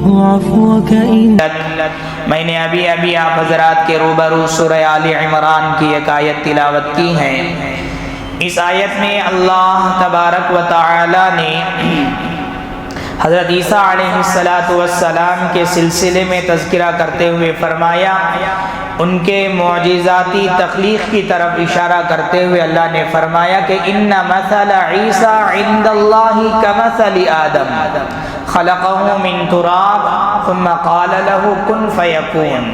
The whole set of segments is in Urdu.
عفوك میں نے ابھی آپ حضرات کے روبرو سورہ آل عمران کی ایک آیت تلاوت کی ہے۔ اس آیت میں اللہ تبارک و تعالی نے حضرت عیسیٰ علیہ السلام کے سلسلے میں تذکرہ کرتے ہوئے فرمایا، ان کے معجزاتی تخلیق کی طرف اشارہ کرتے ہوئے اللہ نے فرمایا کہ ان مثل عیسیٰ عند اللہ کمثل آدم خلقہ من تراب ثم قال له کن فیکون۔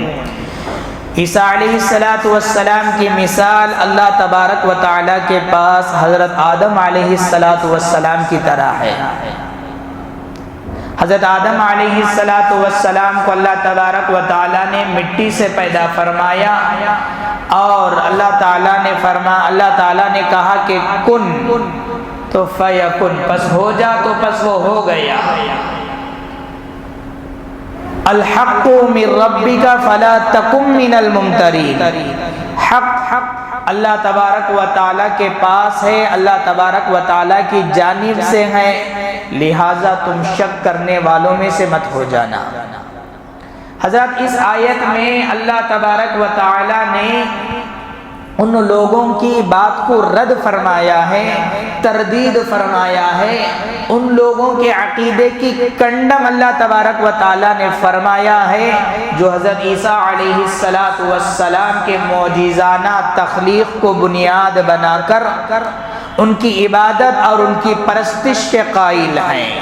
عیسیٰ علیہ السلام کی مثال اللہ تبارک و تعالی کے پاس حضرت آدم علیہ السلام کی طرح ہے۔ حضرت آدم علیہ السلام کو اللہ تبارک و تعالی نے مٹی سے پیدا فرمایا، اور اللہ تعالی نے کہا کہ کن تو فیکن، پس ہو جا تو پس وہ ہو گیا۔ الحق من ربک فلا تکن من الممترین، حق اللہ تبارک و تعالی کے پاس ہے، اللہ تبارک و تعالی کی جانب سے ہے، لہٰذا تم شک کرنے والوں میں سے مت ہو جانا۔ حضرت اس آیت میں اللہ تبارک و تعالی نے ان لوگوں کی بات کو رد فرمایا ہے، تردید فرمایا ہے، ان لوگوں کے عقیدے کی کنڈم اللہ تبارک و تعالی نے فرمایا ہے جو حضرت عیسیٰ علیہ السلام کے معجزانہ تخلیق کو بنیاد بنا کر ان کی عبادت اور ان کی پرستش کے قائل ہیں۔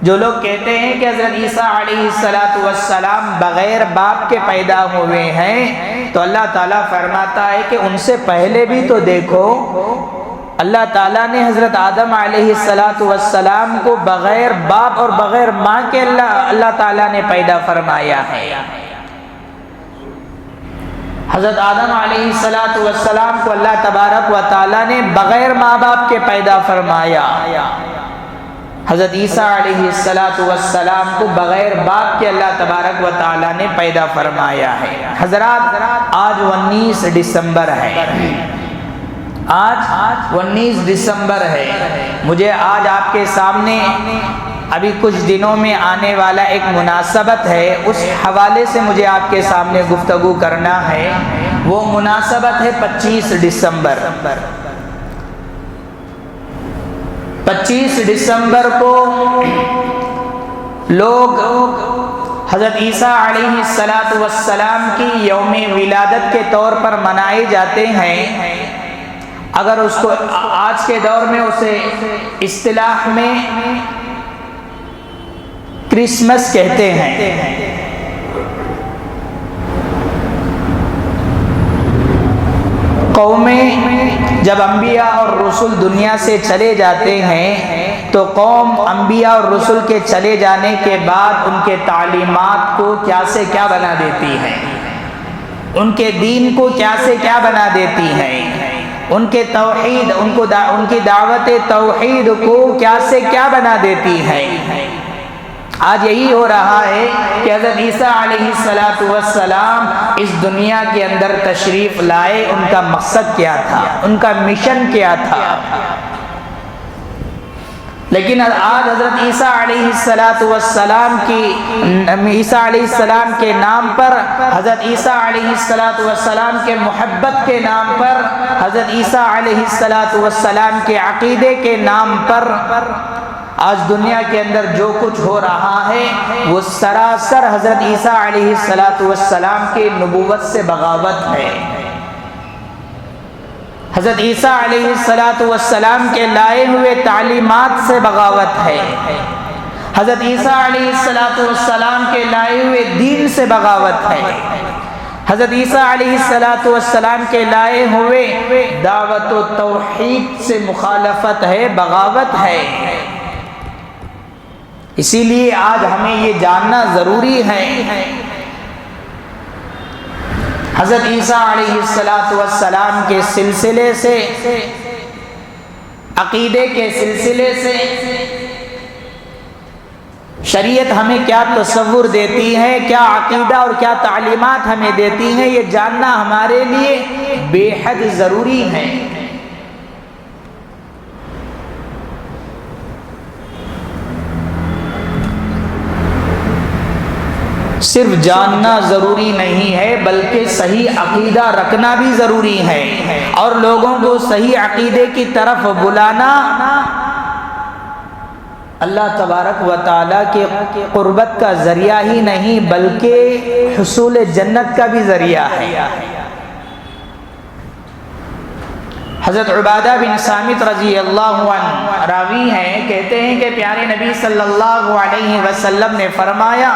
جو لوگ کہتے ہیں کہ حضرت عیسیٰ علیہ السلام بغیر باپ کے پیدا ہوئے ہیں، تو اللہ تعالیٰ فرماتا ہے کہ ان سے پہلے بھی تو دیکھو، اللہ تعالیٰ نے حضرت آدم علیہ السلام کو بغیر باپ اور بغیر ماں کے اللہ تعالیٰ نے پیدا فرمایا ہے۔ حضرت آدم علیہ السلام کو اللہ تبارک و تعالیٰ نے بغیر ماں باپ کے پیدا فرمایا، حضرت عیسیٰ علیہ السلام کو بغیر باپ کے اللہ تبارک و تعالیٰ نے پیدا فرمایا ہے۔ حضرات، آج 19 دسمبر ہے، آج 19 دسمبر ہے۔ مجھے آج آپ کے سامنے ابھی کچھ دنوں میں آنے والا ایک مناسبت ہے، اس حوالے سے مجھے آپ کے سامنے گفتگو کرنا ہے۔ وہ مناسبت ہے 25 دسمبر۔ 25 دسمبر کو لوگ حضرت عیسیٰ علیہ السلام کی یوم ولادت کے طور پر منائے جاتے ہیں۔ اگر اس کو آج کے دور میں اسے اصطلاح میں کرسمس کہتے ہیں۔ قومیں جب انبیاء اور رسول دنیا سے چلے جاتے ہیں تو قوم انبیاء اور رسول کے چلے جانے کے بعد ان کے تعلیمات کو کیا سے کیا بنا دیتی ہے، ان کے دین کو کیا سے کیا بنا دیتی ہے، ان کے توحید، ان کی دعوت توحید کو کیا سے کیا بنا دیتی ہے۔ آج یہی ہو رہا ہے کہ حضرت عیسیٰ علیہ السلام اس دنیا کے اندر تشریف لائے، ان کا مقصد کیا تھا، ان کا مشن کیا تھا، لیکن آج حضرت عیسیٰ علیہ السلام کے نام پر، حضرت عیسیٰ علیہ السلام کے محبت کے نام پر، حضرت عیسیٰ علیہ السلام کے عقیدے کے نام پر آج دنیا کے اندر جو کچھ ہو رہا ہے وہ سراسر حضرت عیسیٰ علیہ السلام کی نبوت سے بغاوت ہے، حضرت عیسیٰ علیہ السلام کے لائے ہوئے تعلیمات سے بغاوت ہے، حضرت عیسیٰ علیہ السلام کے لائے ہوئے دین سے بغاوت ہے، حضرت عیسیٰ علیہ السلام کے لائے ہوئے دعوت و توحید سے مخالفت ہے، بغاوت ہے۔ اسی لیے آج ہمیں یہ جاننا ضروری ہے، حضرت عیسیٰ علیہ السلام کے سلسلے سے، عقیدے کے سلسلے سے شریعت ہمیں کیا تصور دیتی ہے، کیا عقیدہ اور کیا تعلیمات ہمیں دیتی ہیں، یہ جاننا ہمارے لیے بے حد ضروری ہے۔ صرف جاننا ضروری نہیں ہے بلکہ صحیح عقیدہ رکھنا بھی ضروری ہے، اور لوگوں کو صحیح عقیدے کی طرف بلانا اللہ تبارک و تعالیٰ کے قربت کا ذریعہ ہی نہیں بلکہ حصول جنت کا بھی ذریعہ ہے۔ حضرت عبادہ بن صامت رضی اللہ عنہ راوی ہیں، کہتے ہیں کہ پیارے نبی صلی اللہ علیہ وسلم نے فرمایا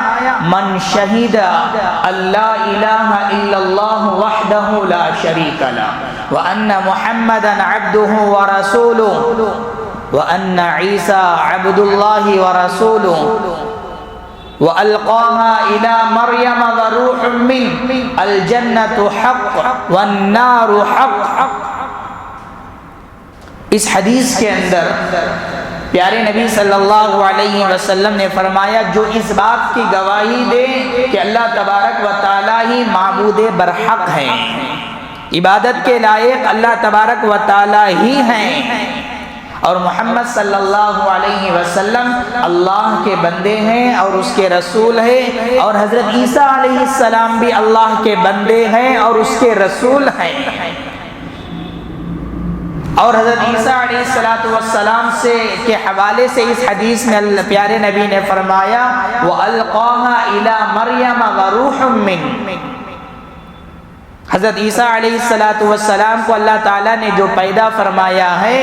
من شہد اللہ الہ الا اللہ وحدہ لا شریک لہ وان محمدا عبدہ ورسولہ وان عیسی عبد اللہ ورسولہ وَأَلْقَاهَا إِلَى مَرْيَمَ وَرُوحٌ مِّنْهُ الْجَنَّةُ حَقٌّ وَالنَّارُ حَقٌّ۔ اس حدیث کے اندر پیارے نبی صلی اللہ علیہ وسلم نے فرمایا جو اس بات کی گواہی دے کہ اللہ تبارک و تعالیٰ ہی معبود برحق ہیں، عبادت کے لائق اللہ تبارک و تعالیٰ ہی ہیں، اور محمد صلی اللہ علیہ وسلم اللہ کے بندے ہیں اور اس کے رسول ہیں، اور حضرت عیسیٰ علیہ السلام بھی اللہ کے بندے ہیں اور اس کے رسول ہیں، اور حضرت عیسیٰ علیہ السلام کے حوالے سے اس حدیث میں پیارے نبی نے فرمایا وَأَلْقَاهَا إِلَى مَرْيَمَ وَرُوحٌ مِّنْهُ۔ حضرت عیسیٰ علیہ السلام کو اللہ تعالیٰ نے جو پیدا فرمایا ہے،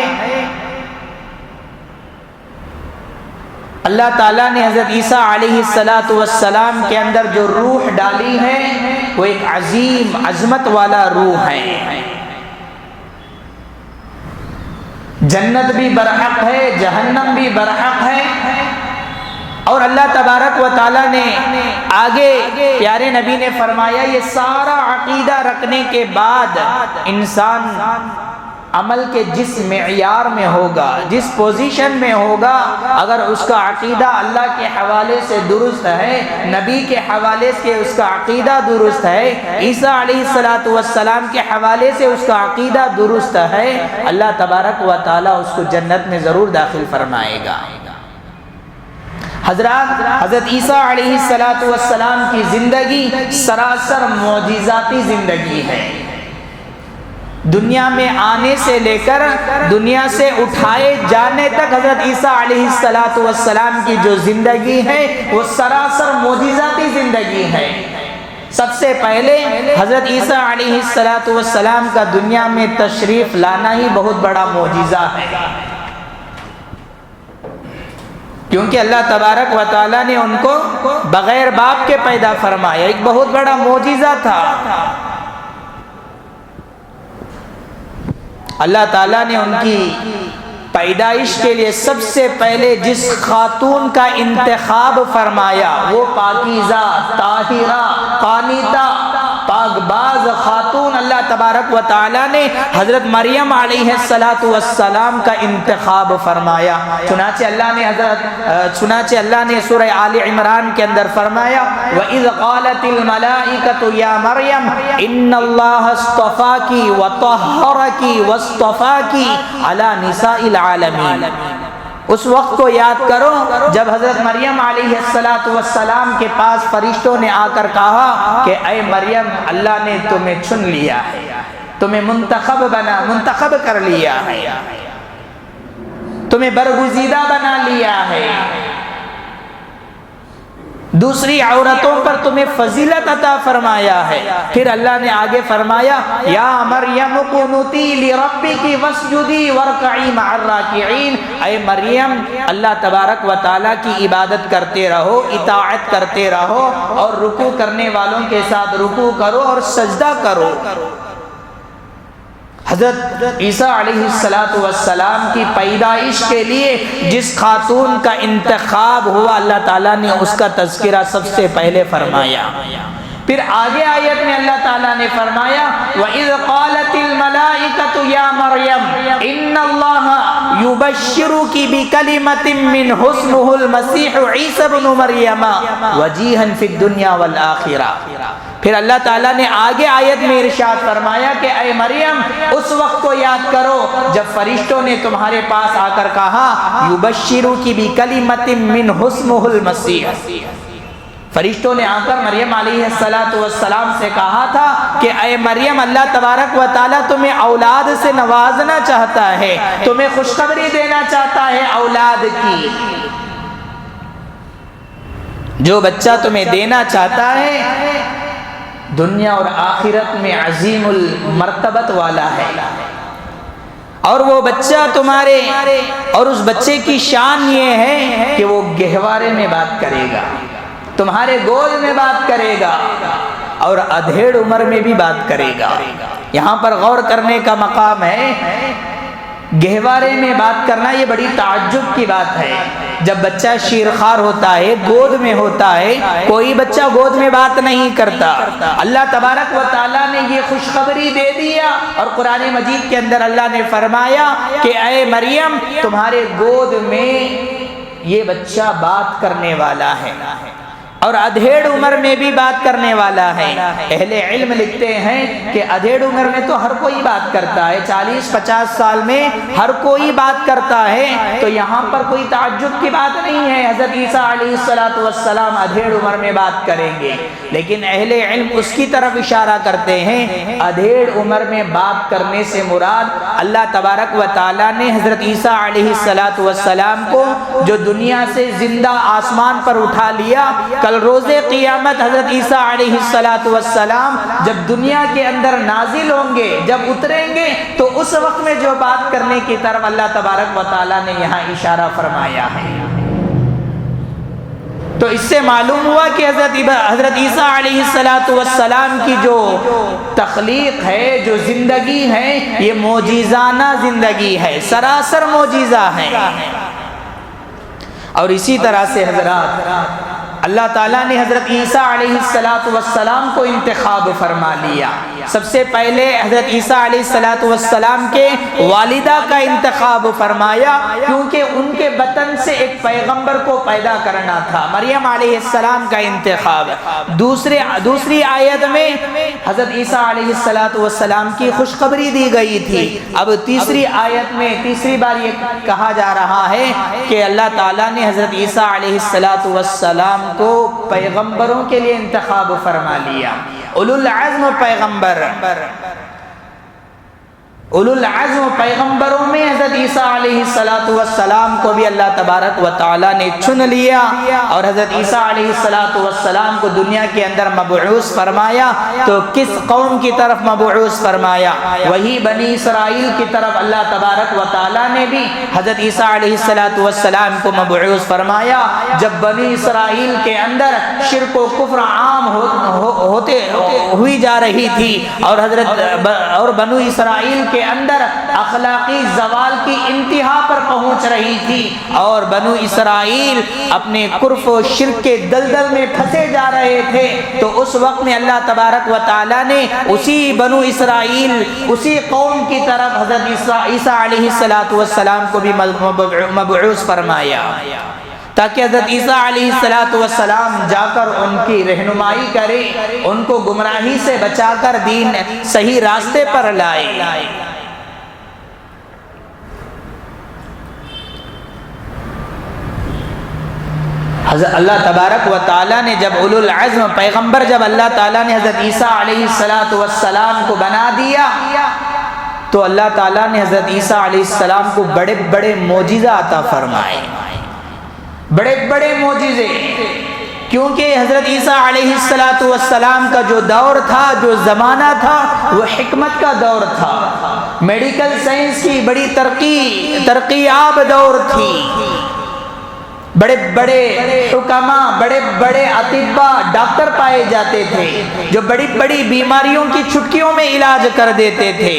اللہ تعالیٰ نے حضرت عیسیٰ علیہ السلام کے اندر جو روح ڈالی ہے وہ ایک عظیم عظمت والا روح ہے۔ جنت بھی برحق ہے، جہنم بھی برحق ہے، اور اللہ تبارک و تعالیٰ نے آگے پیارے نبی نے فرمایا یہ سارا عقیدہ رکھنے کے بعد انسان عمل کے جس معیار میں ہوگا، جس پوزیشن میں ہوگا، اگر اس کا عقیدہ اللہ کے حوالے سے درست ہے، نبی کے حوالے سے اس کا عقیدہ درست ہے، عیسیٰ علیہ السلام کے حوالے سے اس کا عقیدہ درست ہے، اللہ تبارک و تعالیٰ اس کو جنت میں ضرور داخل فرمائے گا۔ حضرت عیسیٰ علیہ السلام کی زندگی سراسر معجزاتی زندگی ہے۔ دنیا میں آنے سے لے کر دنیا سے اٹھائے جانے تک حضرت عیسیٰ علیہ السلام کی جو زندگی ہے وہ سراسر معجزاتی زندگی ہے۔ سب سے پہلے حضرت عیسیٰ علیہ السلام کا دنیا میں تشریف لانا ہی بہت بڑا معجزہ ہے، کیونکہ اللہ تبارک و تعالیٰ نے ان کو بغیر باپ کے پیدا فرمایا، ایک بہت بڑا معجزہ تھا۔ اللہ تعالیٰ نے ان کی پیدائش کے لیے سب سے پہلے جس خاتون کا انتخاب فرمایا وہ پاکیزہ، طاہرہ، قانتہ، پاک باز خاتون اللہ تبارک و تعالیٰ نے حضرت مریم علیہ السلام کا انتخاب فرمایا۔ چنانچہ اللہ نے سورہ آل عمران کے اندر فرمایا وَإِذْ قَالَتِ الْمَلَائِكَةُ يَا مَرْيَمْ إِنَّ اللَّهَ اصْطَفَاكِ وَطَهَّرَكِ وَاصْطَفَاكِ عَلَى نِسَاءِ الْعَالَمِينَ۔ اس وقت کو یاد کرو جب حضرت مریم علیہ السلام کے پاس فرشتوں نے آ کر کہا کہ اے مریم اللہ نے تمہیں چن لیا ہے، تمہیں منتخب کر لیا ہے، تمہیں برگزیدہ بنا لیا ہے، دوسری عورتوں پر تمہیں فضیلت عطا فرمایا ہے۔ پھر اللہ نے آگے فرمایا یا مریم قنوتی لربکی واسجدی وارکعی مع الراکعین، اے مریم اللہ تبارک و تعالیٰ کی عبادت کرتے رہو، اطاعت کرتے رہو، اور رکوع کرنے والوں کے ساتھ رکوع کرو اور سجدہ کرو۔ حضرت عیسیٰ علیہ السلام کی پیدائش کے لیے جس خاتون کا انتخاب ہوا اللہ تعالیٰ نے اس کا تذکرہ سب سے پہلے فرمایا۔ پھر آگے آیت میں اللہ تعالیٰ نے فرمایا وَإِذْ قَالَتِ الْمَلَائِكَةُ يَا مَرْيَمْ إِنَّ اللَّهَ يُبَشِّرُكِ بِكَلِمَةٍ مِّنْهُ اسْمُهُ الْمَسِيحُ عِيسَى ابْنُ مَرْيَمَ وَجِيهًا فِي الدُّنْيَا وَالْآخِرَةِ۔ پھر اللہ تعالیٰ نے آگے آیت میں ارشاد فرمایا کہ اے مریم اس وقت کو یاد کرو جب فرشتوں نے تمہارے پاس آ کر کہا یبشرکی بکلمۃ منہ اسمہ المسیح، فرشتوں نے آ کر مریم علیہ السلام سے کہا تھا کہ اے مریم، اللہ تبارک و تعالیٰ تمہیں اولاد سے نوازنا چاہتا ہے، تمہیں خوشخبری دینا چاہتا ہے اولاد کی۔ جو بچہ تمہیں دینا چاہتا ہے دنیا اور آخرت میں عظیم المرتبت والا ہے، اور وہ بچہ تمہارے، اور اس بچے کی شان یہ ہے کہ وہ گہوارے میں بات کرے گا، تمہارے گود میں بات کرے گا، اور ادھیڑ عمر میں بھی بات کرے گا۔ یہاں پر غور کرنے کا مقام ہے، گہوارے میں بات کرنا یہ بڑی تعجب کی بات ہے۔ جب بچہ شیرخوار ہوتا ہے، گود میں ہوتا ہے، کوئی بچہ گود میں بات نہیں کرتا۔ اللہ تبارک و تعالیٰ نے یہ خوشخبری دے دیا، اور قرآن مجید کے اندر اللہ نے فرمایا کہ اے مریم، تمہارے گود میں یہ بچہ بات کرنے والا ہے، اور ادھیڑ عمر میں بھی بات کرنے والا ہے۔ اہل علم لکھتے ہیں کہ ادھیڑ عمر میں تو ہر کوئی بات کرتا ہے، 40-50 سال میں ہر کوئی بات کرتا ہے، تو یہاں پر کوئی تعجب کی بات نہیں ہے حضرت عیسیٰ علیہ السلام ادھیڑ عمر میں بات کریں گے۔ لیکن اہل علم اس کی طرف اشارہ کرتے ہیں، ادھیڑ عمر میں بات کرنے سے مراد اللہ تبارک و تعالیٰ نے حضرت عیسیٰ علیہ السلام کو جو دنیا سے زندہ آسمان پر اٹھا لیا، کل روز قیامت حضرت عیسیٰ علیہ السلام جب دنیا کے اندر نازل ہوں گے، جب اتریں گے، تو اس وقت میں جو بات کرنے کی طرف اللہ تبارک و تعالیٰ نے یہاں اشارہ فرمایا ہے۔ تو اس سے معلوم ہوا کہ حضرت عیسیٰ علیہ السلام کی جو تخلیق ہے، جو زندگی ہے، یہ معجزانہ زندگی ہے، سراسر معجزہ ہے۔ اور اسی طرح سے حضرات، اللہ تعالیٰ نے حضرت عیسیٰ علیہ السلام کو انتخاب فرما لیا۔ سب سے پہلے حضرت عیسیٰ علیہ السلام کے والدہ کا انتخاب فرمایا، کیونکہ ان کے بطن سے ایک پیغمبر کو پیدا کرنا تھا۔ مریم علیہ السلام کا انتخاب۔ دوسری آیت میں حضرت عیسیٰ علیہ السلام کی خوشخبری دی گئی تھی۔ اب تیسری آیت میں تیسری بار یہ کہا جا رہا ہے کہ اللہ تعالیٰ نے حضرت عیسیٰ علیہ السلام کو پیغمبروں کے لیے انتخاب فرما لیا۔ اولو العزم پیغمبر، اولو العزم پیغمبروں میں حضرت عیسیٰ علیہ السلام کو بھی اللہ تبارک و تعالیٰ نے چن لیا، اور حضرت عیسیٰ علیہ السلام کو دنیا کے اندر مبعوث فرمایا۔ تو کس قوم کی طرف مبعوث فرمایا؟ وہی بنی اسرائیل کی طرف اللہ تبارک و تعالیٰ نے بھی حضرت عیسیٰ علیہ السلام کو مبعوث فرمایا۔ جب بنی اسرائیل کے اندر شرک و کفر عام ہوئی جا رہی تھی، اور بنو اسرائیل کے اندر اخلاقی زوال کی انتہا پر پہنچ رہی تھی، اور بنو اسرائیل اپنے کفر و شرک کے دلدل میں پھنسے جا رہے تھے، تو اس وقت میں اللہ تبارک و تعالیٰ نے اسی بنو اسرائیل، اسی قوم کی طرف حضرت عیسیٰ علیہ السلام کو بھی مبعوث فرمایا، تاکہ حضرت عیسیٰ علیہ السلام جا کر ان کی رہنمائی کرے، ان کو گمراہی سے بچا کر دین صحیح راستے پر لائے۔ اللہ تبارک و تعالیٰ نے جب اولو العزم پیغمبر، جب اللہ تعالیٰ نے حضرت عیسیٰ علیہ السلام کو بنا دیا، تو اللہ تعالیٰ نے حضرت عیسیٰ علیہ السلام کو بڑے بڑے معجزہ عطا فرمائے، بڑے بڑے معجزے، کیونکہ حضرت عیسیٰ علیہ السلام کا جو دور تھا، جو زمانہ تھا، وہ حکمت کا دور تھا، میڈیکل سائنس کی بڑی ترقی یاب دور تھی۔ بڑے بڑے حکماء، بڑے بڑے اطباء، ڈاکٹر پائے جاتے تھے، جو بڑی بڑی بیماریوں کی چٹکیوں میں علاج کر دیتے تھے۔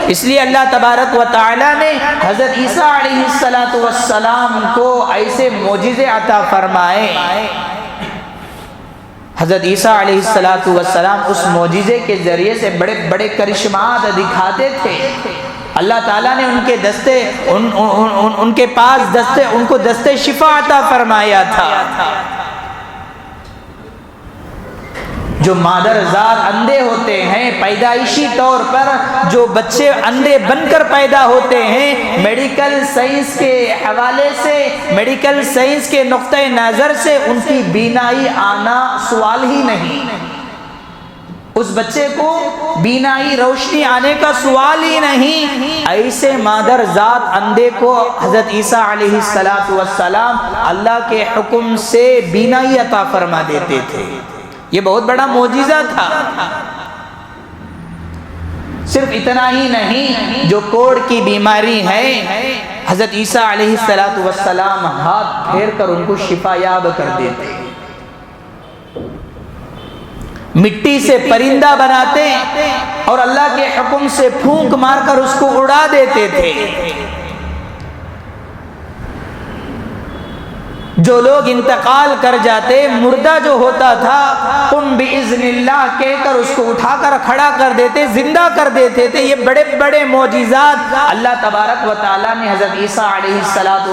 اس لیے اللہ تبارک و تعالیٰ نے حضرت عیسیٰ علیہ السلام کو ایسے معجزے عطا فرمائے۔ حضرت عیسیٰ علیہ السلام اس معجزے کے ذریعے سے بڑے بڑے کرشمات دکھاتے تھے۔ اللہ تعالیٰ نے ان کے دستے، ان کے پاس دستے، ان کو دستے شفا عطا فرمایا تھا۔ جو مادرزاد اندھے ہوتے ہیں، پیدائشی طور پر جو بچے اندھے بن کر پیدا ہوتے ہیں، میڈیکل سائنس کے حوالے سے، میڈیکل سائنس کے نقطۂ نظر سے ان کی بینائی آنا سوال ہی نہیں، اس بچے کو بینائی روشنی آنے کا سوال ہی نہیں، ایسے مادرزاد اندھے کو حضرت عیسیٰ علیہ السلام اللہ کے حکم سے بینائی عطا فرما دیتے تھے۔ یہ بہت بڑا معجزہ تھا۔ صرف اتنا ہی نہیں، جو کوڑ کی بیماری ہے حضرت عیسیٰ علیہ السلام ہاتھ پھیر کر ان کو شفا یاب کر دیتے، مٹی سے پرندہ بناتے اور اللہ کے حکم سے پھونک مار کر اس کو اڑا دیتے تھے۔ جو لوگ انتقال کر جاتے، مردہ جو ہوتا تھا، قم بإذن اللہ کہہ کر اس کو اٹھا کر کھڑا کر دیتے، زندہ کر دیتے تھے۔ یہ بڑے بڑے معجزات اللہ تبارک و تعالیٰ نے حضرت عیسیٰ علیہ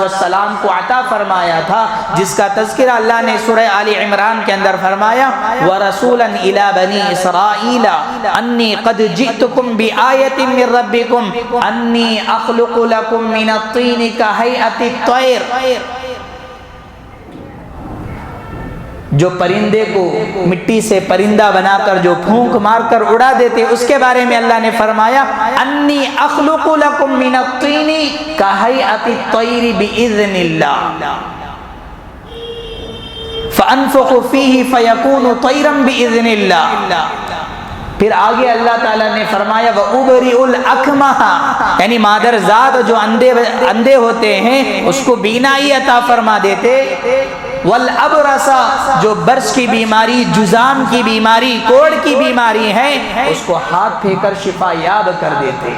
السلام کو عطا فرمایا تھا، جس کا تذکرہ اللہ نے سورہ آل عمران کے اندر فرمایا، وَرَسُولًا إِلَى بَنِي إِسْرَائِيلَ أَنِّي قَدْ جِئْتُكُمْ بِآيَةٍ مِّن رَّبِّكُمْ أَنِّي أَخْلُقُ لَكُم مِّنَ الطِّينِ كَهَيْئَةِ الطَّيْرِ۔ جو پرندے کو مٹی سے پرندہ بنا کر جو پھونک مار کر اڑا دیتے، اس کے بارے میں اللہ نے فرمایا، انی اخلق لکم من الطین کہیئۃ الطیر باذن اللہ فانفخ فیہ فیکون طیرا باذن اللہ۔ پھر آگے اللہ تعالیٰ نے فرمایا وَأُبْرِئُ الْأَكْمَحَ، یعنی مادرزاد جو اندھے ہوتے ہیں اس کو بینائی عطا فرما دیتے، والابرص جو برص کی بیماری، جذام کی بیماری، کوڑ کی بیماری ہے، اس کو ہاتھ پھیر کر شفا یاب کر دیتے۔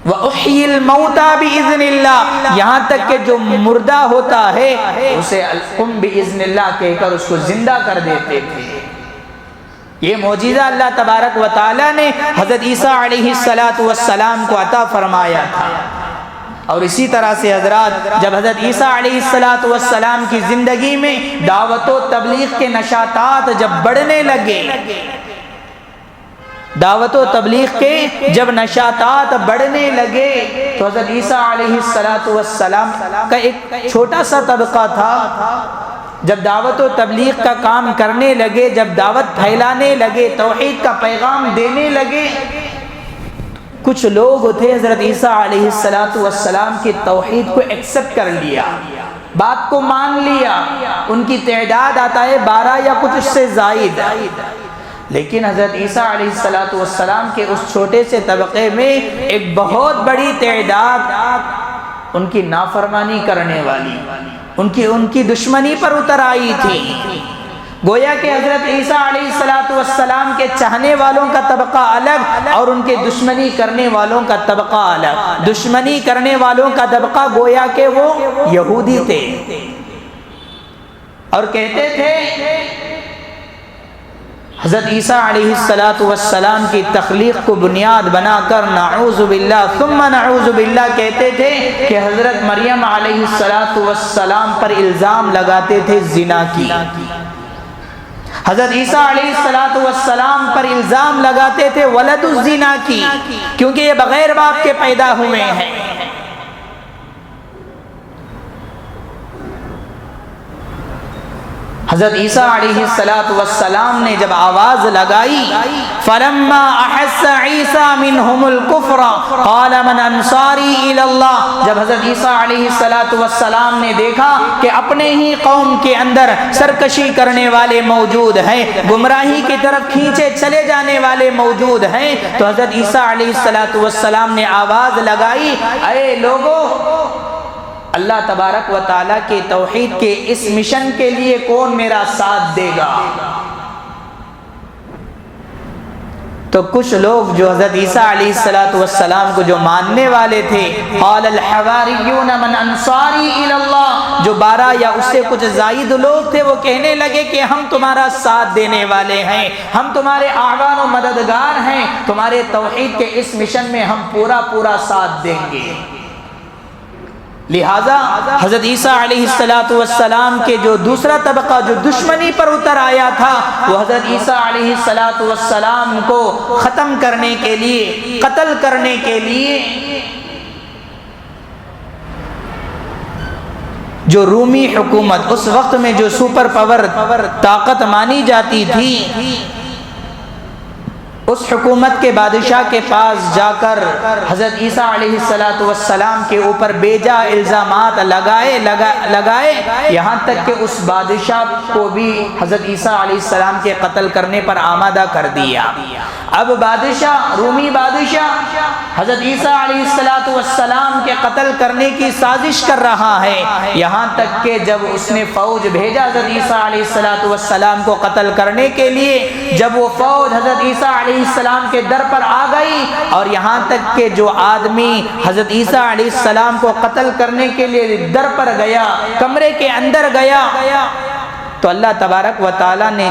وَأُحْيِي الْمَوْتَى بِإِذْنِ اللَّهِ، یہاں تک کہ جو مردہ ہوتا ہے اسے قم بِإِذْنِ اللَّهِ کہہ کر اس کو زندہ کر دیتے تھے۔ یہ معجزہ اللہ تبارک و تعالیٰ نے حضرت عیسیٰ علیہ السلام کو عطا فرمایا تھا۔ اور اسی طرح سے حضرات، جب حضرت عیسیٰ علیہ السلام کی زندگی میں دعوت و تبلیغ کے نشاطات جب بڑھنے لگے، دعوت و تبلیغ کے جب نشاطات بڑھنے لگے، تو حضرت عیسیٰ علیہ السلام کا ایک چھوٹا سا طبقہ تھا، جب دعوت و تبلیغ کا کام کرنے لگے، جب دعوت پھیلانے لگے، توحید کا پیغام دینے لگے، کچھ لوگ تھے حضرت عیسیٰ علیہ السلام کی توحید کو ایکسپٹ کر لیا، بات کو مان لیا۔ ان کی تعداد آتا ہے 12 یا کچھ اس سے زائد، لیکن حضرت عیسیٰ علیہ السلام کے اس چھوٹے سے طبقے میں ایک بہت بڑی تعداد ان کی نافرمانی کرنے والی، ان کی دشمنی پر اتر آئی تھی۔ گویا کہ حضرت عیسیٰ علیہ السلام کے چاہنے والوں کا طبقہ الگ اور ان کے دشمنی کرنے والوں کا طبقہ الگ۔ دشمنی کرنے والوں کا طبقہ گویا کہ وہ یہودی تھے اور کہتے تھے حضرت عیسیٰ علیہ السلام کی تخلیق کو بنیاد بنا کر نعوذ باللہ ثم نعوذ باللہ کہتے تھے کہ حضرت مریم علیہ السلام پر الزام لگاتے تھے زنا کی، حضرت عیسیٰ علیہ السلام پر الزام لگاتے تھے ولد الزنا کی، کیونکہ یہ بغیر باپ کے پیدا ہوئے ہیں۔ حضرت عیسیٰ علیہ السلام نے جب آواز لگائی فَلَمَّا أَحَسَّ عِيسَى مِنْهُمُ الْكُفْرَ قَالَ مَنْ أَنصَارِي إِلَى اللَّهِ، جب حضرت عیسیٰ علیہ السلام نے دیکھا کہ اپنے ہی قوم کے اندر سرکشی کرنے والے موجود ہیں، گمراہی کی طرف کھینچے چلے جانے والے موجود ہیں، تو حضرت عیسیٰ علیہ السلام نے آواز لگائی، اے لوگو، اللہ تبارک و تعالیٰ کے توحید کے اس مشن کے لیے کون میرا ساتھ دے گا؟ تو کچھ لوگ جو حضرت عیسیٰ علیہ السلام کو جو ماننے والے تھے، قال الحواریون من انصاری الی اللہ، جو 12 یا اس سے کچھ زائد لوگ تھے، وہ کہنے لگے کہ ہم تمہارا ساتھ دینے والے ہیں، ہم تمہارے اعوان و مددگار ہیں، تمہارے توحید کے اس مشن میں ہم پورا ساتھ دیں گے۔ لہذا حضرت عیسیٰ علیہ السلام کے جو دوسرا طبقہ جو دشمنی پر اتر آیا تھا، وہ حضرت عیسیٰ علیہ السلام کو ختم کرنے کے لیے، قتل کرنے کے لیے جو رومی حکومت اس وقت میں جو سپر پاور طاقت مانی جاتی تھی، اس حکومت کے بادشاہ کے پاس جا کر حضرت عیسیٰ علیہ السلام کے اوپر بیجا الزامات لگائے یہاں تک کہ اس بادشاہ کو بھی حضرت عیسیٰ علیہ السلام کے قتل کرنے پر آمادہ کر دیا۔ اب رومی بادشاہ حضرت عیسیٰ علیہ السلام کے قتل کرنے کی سازش کر رہا ہے، یہاں تک کہ جب اس نے فوج بھیجا حضرت عیسیٰ علیہ السلام کو قتل کرنے کے لیے، جب وہ فوج حضرت عیسیٰ علیہ السلام کے در پر آ گئی اور یہاں تک کہ جو آدمی حضرت عیسیٰ علیہ السلام کو قتل کرنے کے لیے در پر گیا، کمرے کے اندر گیا، تو اللہ تبارک و تعالیٰ نے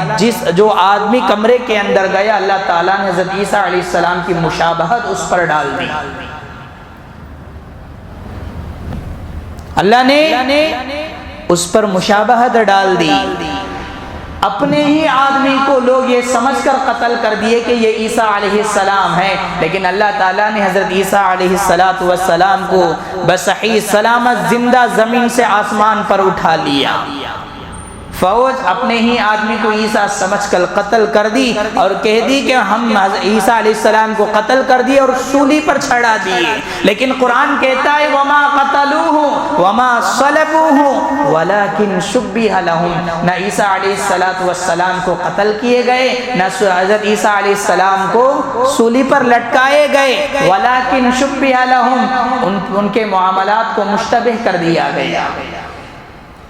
جو آدمی کمرے کے اندر گیا، اللہ تعالیٰ نے حضرت عیسیٰ علیہ السلام کی مشابہت اس پر ڈال دی۔ اللہ نے اس پر مشابہت ڈال دی، اپنے ہی آدمی کو لوگ یہ سمجھ کر قتل کر دیے کہ یہ عیسیٰ علیہ السلام ہے، لیکن اللہ تعالیٰ نے حضرت عیسیٰ علیہ السلام کو بصحیح سلامت زندہ زمین سے آسمان پر اٹھا لیا۔ فوج اپنے ہی آدمی کو عیسیٰ سمجھ کر قتل کر دی اور کہہ دی کہ ہم عیسیٰ علیہ السلام کو قتل کر دیے اور سولی پر چڑھا دیے، لیکن قرآن کہتا ہے وما قتلوہ وما صلبوہ ولکن شبہ لہم، نہ عیسیٰ علیہ السلام کو قتل کیے گئے، نہ حضرت عیسیٰ علیہ السلام کو سولی پر لٹکائے گئے، ولکن شبہ لہم، ان کے معاملات کو مشتبہ کر دیا گیا،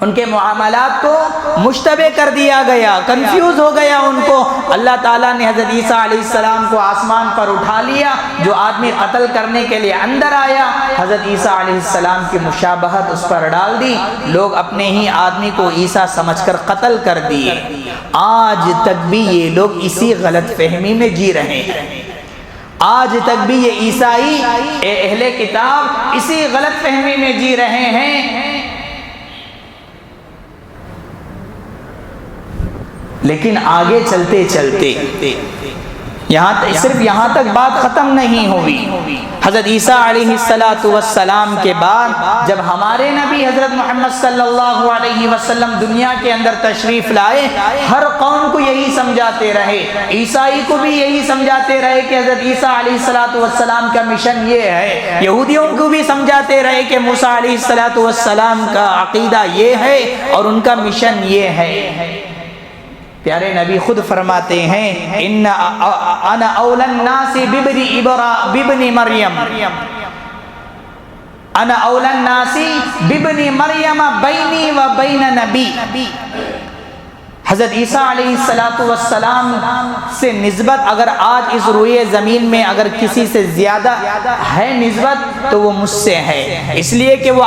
ان کے معاملات کو مشتبہ کر دیا گیا، کنفیوز ہو گیا ان کو۔ اللہ تعالیٰ نے حضرت عیسیٰ علیہ السلام کو آسمان پر اٹھا لیا، جو آدمی قتل کرنے کے لیے اندر آیا، حضرت عیسیٰ علیہ السلام کی مشابہت اس پر ڈال دی، لوگ اپنے ہی آدمی کو عیسیٰ سمجھ کر قتل کر دیے۔ آج تک بھی یہ لوگ اسی غلط فہمی میں جی رہے ہیں، آج تک بھی یہ عیسائی اہل کتاب اسی غلط فہمی میں جی رہے ہیں۔ لیکن آگے چلتے چلتے صرف یہاں تک بات ختم نہیں ہوئی۔ حضرت عیسیٰ علیہ السلام کے بعد جب ہمارے نبی حضرت محمد صلی اللہ علیہ وسلم دنیا کے اندر تشریف لائے، ہر قوم کو یہی سمجھاتے رہے، عیسائی کو بھی یہی سمجھاتے رہے کہ حضرت عیسیٰ علیہ السلام کا مشن یہ ہے، یہودیوں کو بھی سمجھاتے رہے کہ موسیٰ علیہ السلام کا عقیدہ یہ ہے اور ان کا مشن یہ ہے۔ پیارے نبی خود فرماتے ہیں انا اولی الناس بابن مریم، انا اولی الناس بابن مریم بینی و بین نبی۔ حضرت عیسیٰ علیہ السلام سے نسبت اگر آج اس روئے زمین میں اگر کسی سے زیادہ ہے نسبت تو وہ مجھ سے ہے، اس لیے کہ وہ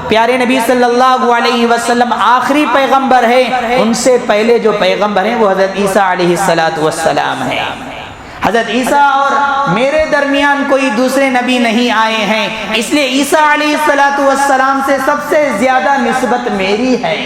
پیارے نبی صلی اللہ علیہ وسلم آخری پیغمبر ہے، ان سے پہلے جو پیغمبر ہیں وہ حضرت عیسیٰ علیہ السلام ہیں۔ حضرت عیسیٰ اور میرے درمیان کوئی دوسرے نبی نہیں آئے ہیں، اس لیے عیسیٰ علیہ السلام سے سب سے زیادہ نسبت میری ہے۔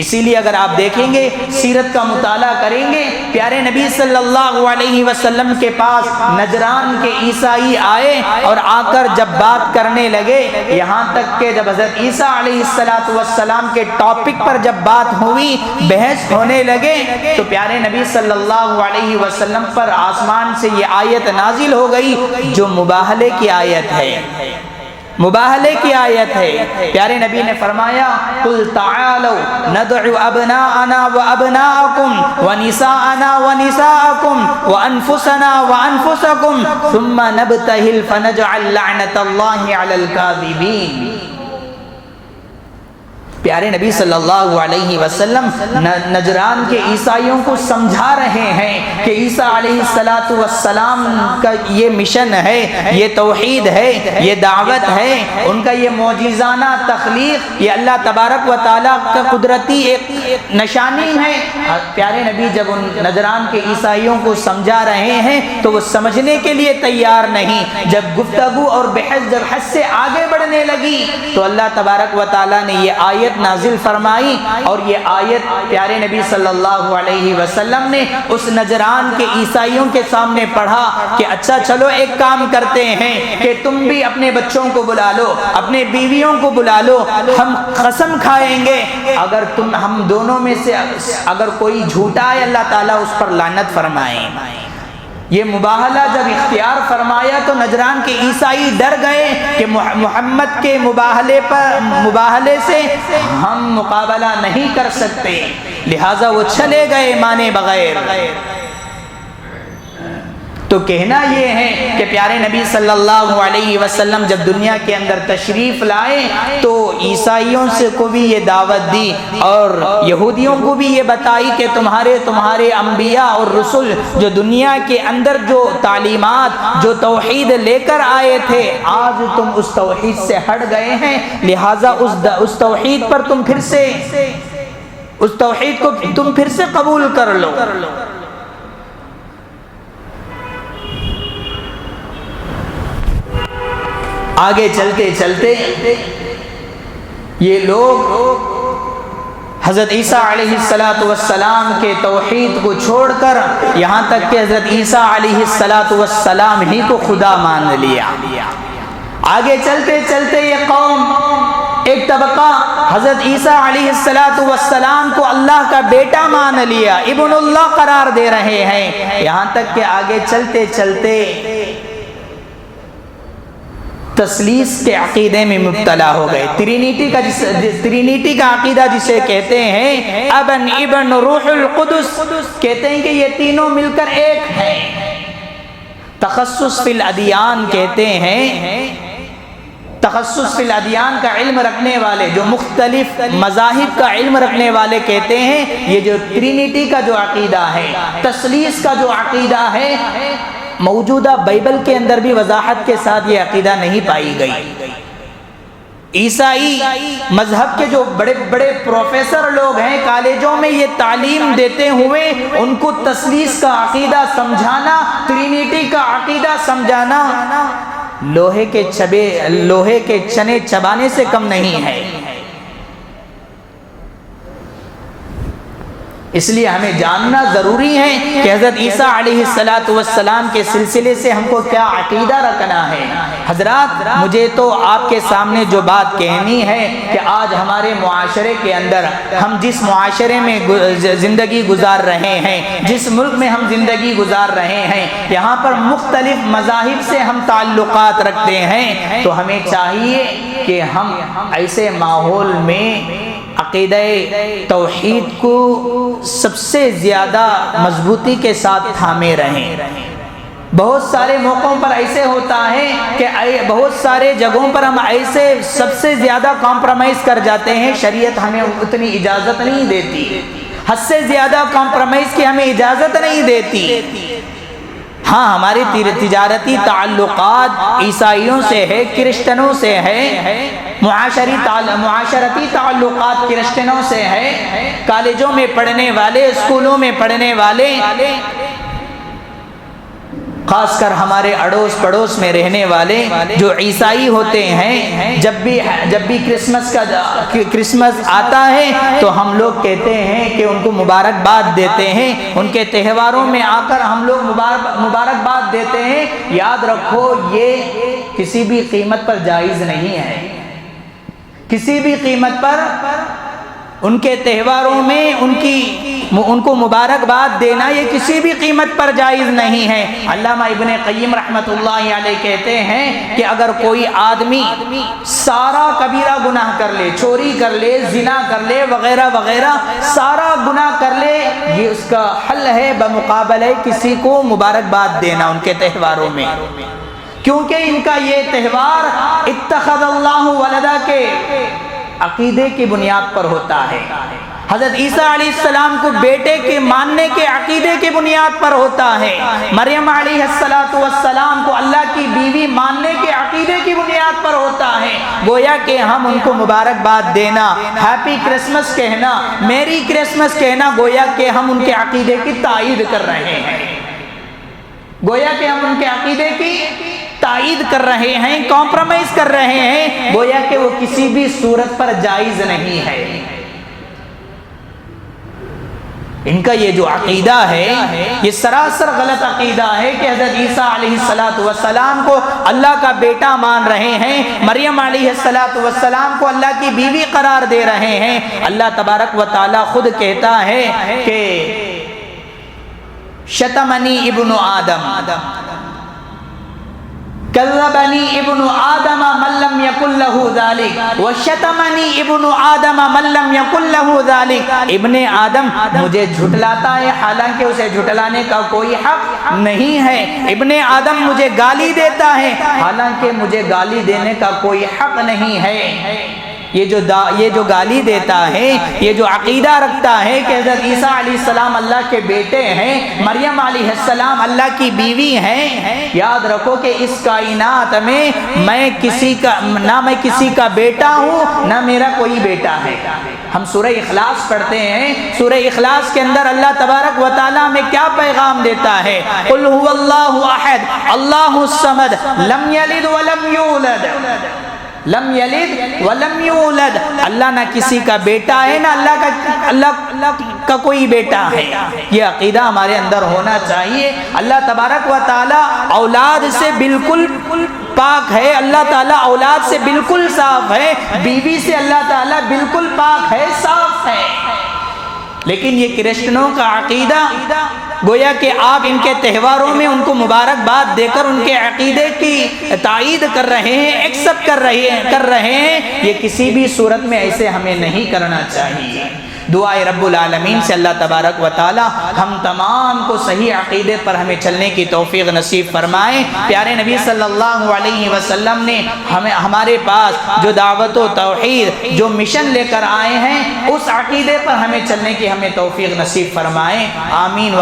اسی لیے اگر آپ دیکھیں گے، سیرت کا مطالعہ کریں گے، پیارے نبی صلی اللہ علیہ وسلم کے پاس نجران کے عیسائی آئے اور آ کر جب بات کرنے لگے، یہاں تک کہ جب حضرت عیسیٰ علیہ السلام کے ٹاپک پر جب بات ہوئی، بحث ہونے لگے، تو پیارے نبی صلی اللہ علیہ وسلم پر آسمان سے یہ آیت نازل ہو گئی جو مباہلے کی آیت ہے، مباہلے کی آیت ہے۔ پیارے نبی نے فرمایا قل تعالوا ندعو ابناءنا وابناءکم ونساءنا ونساءکم وانفسنا وانفسکم ثم نبتہل فنجعل لعنت اللہ علی الکاذبین۔ پیارے نبی صلی اللہ علیہ وسلم نجران کے عیسائیوں کو سمجھا رہے ہیں کہ عیسیٰ علیہ السلام کا یہ مشن ہے، یہ توحید ہے، یہ دعوت ہے، ان کا یہ معجزانہ تخلیق، یہ اللہ تبارک و تعالیٰ کا قدرتی ایک نشانی ہے۔ پیارے نبی جب ان نجران کے عیسائیوں کو سمجھا رہے ہیں تو وہ سمجھنے کے لیے تیار نہیں۔ جب گفتگو اور بحث جب حد سے آگے بڑھنے لگی تو اللہ تبارک و تعالیٰ نے یہ آیت نازل فرمائی، اور یہ آیت پیارے نبی صلی اللہ علیہ وسلم نے اس نجران کے عیسائیوں کے سامنے پڑھا کہ اچھا چلو ایک کام کرتے ہیں کہ تم بھی اپنے بچوں کو بلا لو، اپنے بیویوں کو بلا لو، ہم قسم کھائیں گے اگر ہم دونوں میں سے اگر کوئی جھوٹا ہے اللہ تعالیٰ اس پر لعنت فرمائیں۔ یہ مباہلہ جب اختیار فرمایا تو نجران کے عیسائی ڈر گئے کہ محمد کے مباہلے سے ہم مقابلہ نہیں کر سکتے، لہٰذا وہ چلے گئے مانے بغیر۔ تو کہنا یہ ہے کہ پیارے نبی صلی اللہ علیہ وسلم جب دنیا کے اندر تشریف لائے تو عیسائیوں سے کو بھی یہ دعوت دی اور یہودیوں کو بھی یہ بتائی کہ تمہارے انبیاء اور رسل جو دنیا کے اندر جو تعلیمات جو توحید لے کر آئے تھے، آج تم اس توحید سے ہٹ گئے ہیں، لہٰذا اس توحید پر تم پھر سے اس توحید کو تم پھر سے قبول کر لو۔ آگے چلتے چلتے یہ لوگ حضرت عیسیٰ علیہ السلام کے توحید کو چھوڑ کر یہاں تک کہ حضرت عیسیٰ علیہ السلام ہی کو خدا مان لیا۔ آگے چلتے چلتے یہ قوم ایک طبقہ حضرت عیسیٰ علیہ السلام کو اللہ کا بیٹا مان لیا، ابن اللہ قرار دے رہے ہیں، یہاں تک کہ آگے چلتے چلتے تثلیث کے عقیدے میں مبتلا ہو گئے۔ ٹرینیٹی کا عقیدہ جسے کہتے ہیں، ابن ابن روح القدس، کہتے ہیں کہ یہ تینوں مل کر ایک ہیں۔ تخصص فی الادیان کہتے ہیں، تخصص فی الادیان کا علم رکھنے والے، جو مختلف مذاہب کا علم رکھنے والے کہتے ہیں یہ جو ٹرینیٹی کا جو عقیدہ ہے، تثلیث کا جو عقیدہ ہے، موجودہ بائبل کے اندر بھی وضاحت کے ساتھ یہ عقیدہ نہیں پائی گئی۔ عیسائی مذہب کے جو بڑے بڑے پروفیسر لوگ ہیں کالجوں میں یہ تعلیم دیتے ہوئے ان کو تثلیث کا عقیدہ سمجھانا، ٹرینیٹی کا عقیدہ سمجھانا لوہے کے چنے چبانے سے کم نہیں ہے۔ اس لیے ہمیں جاننا ضروری ہے کہ حضرت عیسیٰ علیہ السلام کے سلسلے سے ہم کو کیا عقیدہ رکھنا ہے۔ حضرات، مجھے تو آپ کے سامنے جو بات کہنی ہے کہ آج ہمارے معاشرے کے اندر ہم جس معاشرے میں زندگی گزار رہے ہیں، جس ملک میں ہم زندگی گزار رہے ہیں، یہاں پر مختلف مذاہب سے ہم تعلقات رکھتے ہیں، تو ہمیں چاہیے کہ ہم ایسے ماحول میں عقیدہ توحید کو سب سے زیادہ مضبوطی کے ساتھ تھامے رہیں۔ بہت سارے موقعوں پر ایسے ہوتا ہے کہ بہت سارے جگہوں پر ہم ایسے سب سے زیادہ کمپرومائز کر جاتے ہیں، شریعت ہمیں اتنی اجازت نہیں دیتی، حد سے زیادہ کمپرومائز کی ہمیں اجازت نہیں دیتی۔ ہاں، ہمارے تجارتی تعلقات عیسائیوں سے ہے، کرسچنوں سے ہے، معاشرتی تعلقات کرسچنوں سے ہے، کالجوں میں پڑھنے والے، اسکولوں میں پڑھنے والے، خاص کر ہمارے اڑوس پڑوس میں رہنے والے جو عیسائی ہوتے ہیں، جب بھی کرسمس آتا ہے تو ہم لوگ کہتے ہیں کہ ان کو مبارکباد دیتے ہیں، ان کے تہواروں میں آ کر ہم لوگ مبارکباد دیتے ہیں۔ یاد رکھو، یہ کسی بھی قیمت پر جائز نہیں ہے، کسی بھی قیمت پر ان کے تہواروں میں ان کو مبارکباد دینا یہ کسی بھی قیمت پر جائز نہیں ہے۔ علامہ ابن قیم رحمۃ اللہ علیہ کہتے ہیں کہ اگر کوئی آدمی سارا کبیرہ گناہ کر لے، چوری کر لے، زنا کر لے، وغیرہ وغیرہ، سارا گناہ کر لے، یہ اس کا حل ہے بمقابلہ کسی کو مبارکباد دینا ان کے تہواروں میں، کیونکہ ان کا یہ تہوار اتخذ اللہ ولدا کے عقیدے کی بنیاد پر ہوتا ہے، حضرت عیسیٰ علیہ السلام کو بیٹے کے ماننے کے عقیدے کی بنیاد پر ہوتا ہے، مریم علیہ السلام کو اللہ کی بیوی ماننے کے عقیدے کی بنیاد پر ہوتا ہے۔ گویا کہ ہم ان کو مبارکباد دینا، ہیپی کرسمس کہنا، میری کرسمس کہنا، گویا کہ ہم ان کے عقیدے کی تائید کر رہے ہیں، گویا کہ ہم ان کے عقیدے کی تائید کر رہے ہیں، کمپرومائز کر رہے ہیں، گویا کہ وہ کسی بھی صورت پر جائز نہیں ہے۔ ان کا یہ جو عقیدہ ہے یہ سراسر غلط عقیدہ ہے کہ حضرت عیسیٰ علیہ السلام کو اللہ کا بیٹا مان رہے ہیں، مریم علیہ السلام کو اللہ کی بیوی قرار دے رہے ہیں۔ اللہ تبارک و تعالی خود کہتا ہے کہ شتمنی ابن آدم، کذبنی ابن آدم من لم یکن لہ ذالک وشتمنی ابن آدم من لم یکن لہ ذالک، ابن آدم مجھے جھٹلاتا ہے حالانکہ اسے جھٹلانے کا کوئی حق نہیں ہے، ابن آدم مجھے گالی دیتا ہے حالانکہ مجھے گالی دینے کا کوئی حق نہیں ہے۔ یہ جو گالی دیتا ہے، یہ جو عقیدہ رکھتا ہے کہ حضرت عیسیٰ علیہ السلام اللہ کے بیٹے ہیں، مریم علیہ السلام اللہ کی بیوی ہیں، یاد رکھو کہ اس کائنات میں نہ میں کسی کا بیٹا ہوں نہ میرا کوئی بیٹا ہے۔ ہم سورہ اخلاص پڑھتے ہیں، سورہ اخلاص کے اندر اللہ تبارک و تعالی ہمیں کیا پیغام دیتا ہے؟ قل هو اللہ احد اللہ الصمد لم یلد ولم یولد، لم یلد ولم یولد، اللہ نہ کسی کا بیٹا ہے نہ اللہ کا کوئی بیٹا ہے۔ یہ عقیدہ ہمارے اندر ہونا چاہیے۔ اللہ تبارک و تعالی اولاد سے بالکل پاک ہے، اللہ تعالیٰ اولاد سے بالکل صاف ہے، بیوی سے اللہ تعالیٰ بالکل پاک ہے، صاف ہے۔ لیکن یہ کرسچنوں کا عقیدہ، گویا کہ آپ ان کے تہواروں میں ان کو مبارکباد دے کر ان کے عقیدے کی تائید کر رہے ہیں، ایکسپٹ کر رہے ہیں، یہ کسی بھی صورت میں ایسے ہمیں نہیں کرنا چاہیے۔ دعائے رب العالمین سے اللہ تبارک و تعالی ہم تمام کو صحیح عقیدے پر ہمیں چلنے کی توفیق نصیب فرمائے۔ پیارے نبی صلی اللہ علیہ وسلم نے ہمارے پاس جو دعوت و توحید جو مشن لے کر آئے ہیں، اس عقیدے پر ہمیں چلنے کی ہمیں توفیق نصیب فرمائے۔ آمین و